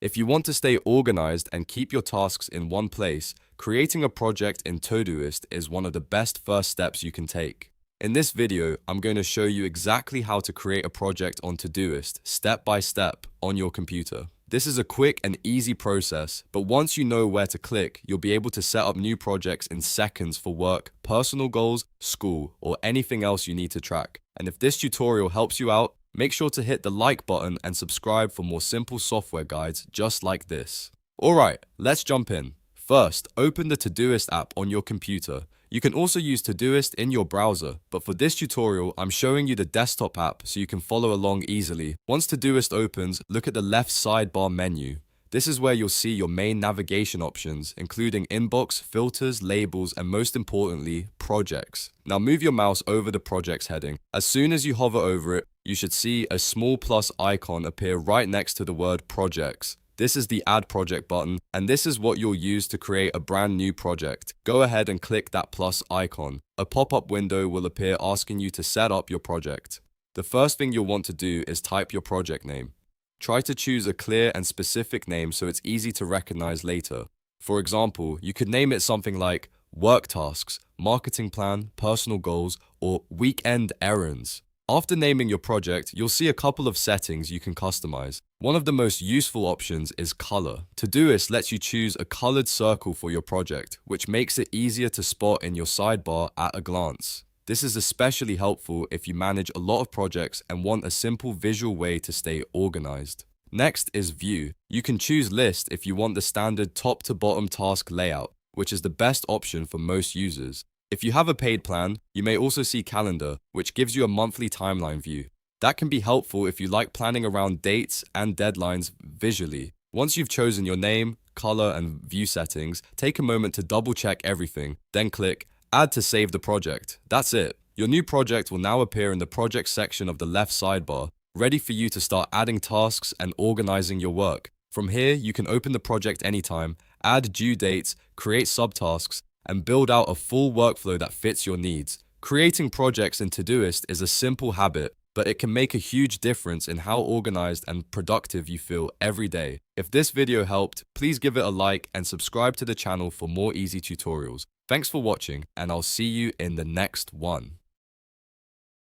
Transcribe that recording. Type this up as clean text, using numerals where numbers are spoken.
If you want to stay organized and keep your tasks in one place, creating a project in Todoist is one of the best first steps you can take. In this video, I'm going to show you exactly how to create a project on Todoist, step by step, on your computer. This is a quick and easy process, but once you know where to click, you'll be able to set up new projects in seconds for work, personal goals, school, or anything else you need to track. And if this tutorial helps you out, make sure to hit the like button and subscribe for more simple software guides just like this. Alright, let's jump in. First, open the Todoist app on your computer. You can also use Todoist in your browser, but for this tutorial, I'm showing you the desktop app so you can follow along easily. Once Todoist opens, look at the left sidebar menu. This is where you'll see your main navigation options, including inbox, filters, labels, and most importantly, projects. Now move your mouse over the projects heading. As soon as you hover over it, you should see a small plus icon appear right next to the word projects. This is the Add Project button, and this is what you'll use to create a brand new project. Go ahead and click that plus icon. A pop-up window will appear asking you to set up your project. The first thing you'll want to do is type your project name. Try to choose a clear and specific name so it's easy to recognize later. For example, you could name it something like Work Tasks, Marketing Plan, Personal Goals, or Weekend Errands. After naming your project, you'll see a couple of settings you can customize. One of the most useful options is color. Todoist lets you choose a colored circle for your project, which makes it easier to spot in your sidebar at a glance. This is especially helpful if you manage a lot of projects and want a simple visual way to stay organized. Next is View. You can choose List if you want the standard top to bottom task layout, which is the best option for most users. If you have a paid plan, you may also see Calendar, which gives you a monthly timeline view. That can be helpful if you like planning around dates and deadlines visually. Once you've chosen your name, color, and view settings, take a moment to double check everything, then click Add to save the project. That's it. Your new project will now appear in the project section of the left sidebar, ready for you to start adding tasks and organizing your work. From here, you can open the project anytime, add due dates, create subtasks, and build out a full workflow that fits your needs. Creating projects in Todoist is a simple habit, but it can make a huge difference in how organized and productive you feel every day. If this video helped, please give it a like and subscribe to the channel for more easy tutorials. Thanks for watching, and I'll see you in the next one.